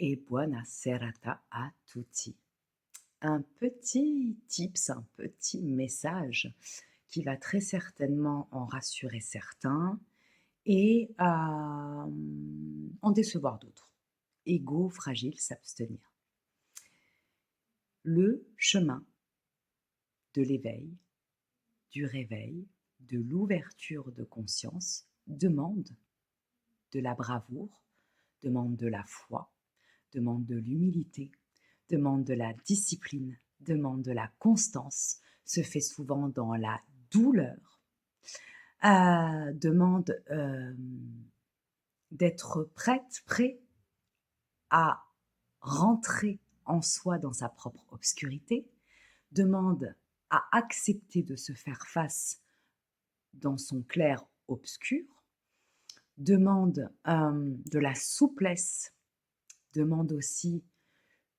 Et buona serata a tutti. Un petit tips, un petit message qui va très certainement en rassurer certains et en décevoir d'autres. Ego fragile, s'abstenir. Le chemin de l'éveil, du réveil, de l'ouverture de conscience demande de la bravoure, demande de la foi, demande de l'humilité, demande de la discipline, demande de la constance, se fait souvent dans la douleur, demande d'être prête, prêt à rentrer en soi dans sa propre obscurité, demande à accepter de se faire face dans son clair obscur, demande de la souplesse, demande aussi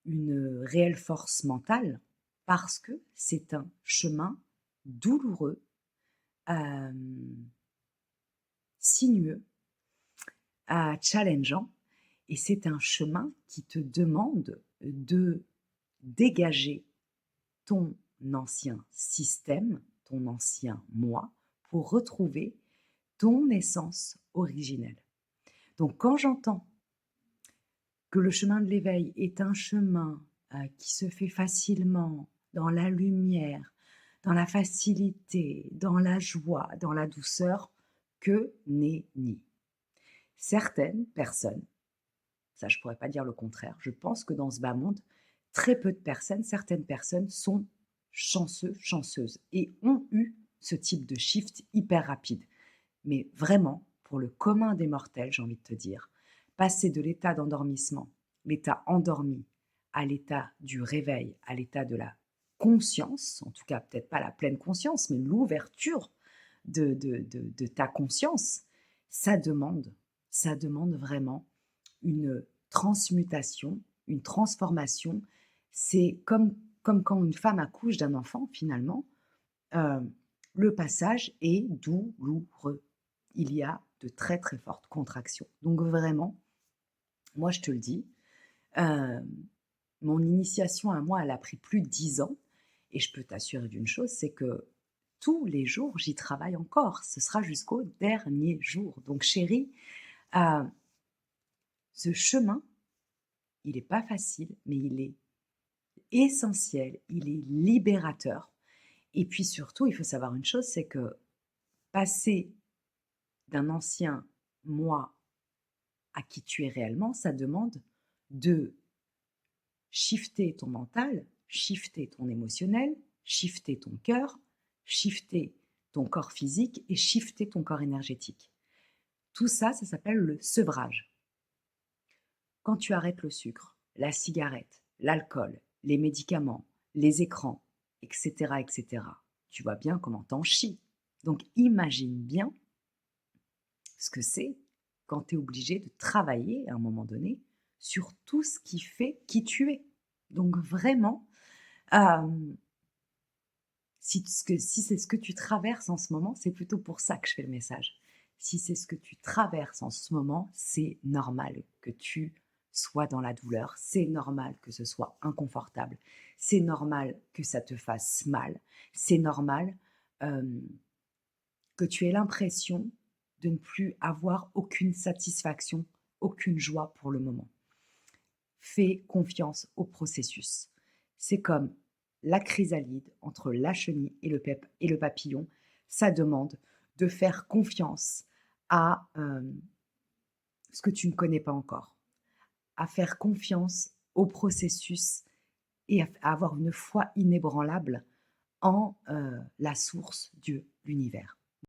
une réelle force mentale parce que c'est un chemin douloureux, sinueux, challengeant et c'est un chemin qui te demande de dégager ton ancien système, ton ancien moi, pour retrouver ton essence originelle. Donc quand j'entends que le chemin de l'éveil est un chemin qui se fait facilement dans la lumière, dans la facilité, dans la joie, dans la douceur, que nenni. Certaines personnes, ça je ne pourrais pas dire le contraire, je pense que dans ce bas monde, très peu de personnes, certaines personnes sont chanceux, chanceuses et ont eu ce type de shift hyper rapide. Mais vraiment, pour le commun des mortels, j'ai envie de te dire, passer de l'état d'endormissement, l'état endormi, à l'état du réveil, à l'état de la conscience, en tout cas peut-être pas la pleine conscience, mais l'ouverture de ta conscience, ça demande, ça demande vraiment une transmutation, une transformation. C'est comme quand une femme accouche d'un enfant, finalement, euh, le passage est douloureux. Il y a de très très fortes contractions. Donc vraiment, moi je te le dis, euh, mon initiation à moi, elle a pris plus de 10 ans. Et je peux t'assurer d'une chose, c'est que tous les jours, j'y travaille encore. Ce sera jusqu'au dernier jour. Donc chérie, euh, ce chemin, il n'est pas facile, mais il est essentiel, il est libérateur. Et puis surtout, il faut savoir une chose, c'est que passer d'un ancien moi à qui tu es réellement, ça demande de shifter ton mental, shifter ton émotionnel, shifter ton cœur, shifter ton corps physique et shifter ton corps énergétique. Tout ça, ça s'appelle le sevrage. Quand tu arrêtes le sucre, la cigarette, l'alcool, les médicaments, les écrans, etc., etc., tu vois bien comment t'en chies. Donc imagine bien ce que c'est quand tu es obligé de travailler à un moment donné sur tout ce qui fait qui tu es. Donc vraiment, si c'est ce que tu traverses en ce moment, c'est plutôt pour ça que je fais le message. Si c'est ce que tu traverses en ce moment, c'est normal que tu sois dans la douleur, c'est normal que ce soit inconfortable, c'est normal que ça te fasse mal, c'est normal que tu aies l'impression de ne plus avoir aucune satisfaction, aucune joie pour le moment. Fais confiance au processus. C'est comme la chrysalide entre la chenille et le papillon. Ça demande de faire confiance à ce que tu ne connais pas encore, à faire confiance au processus et à avoir une foi inébranlable en la source, Dieu, l'univers.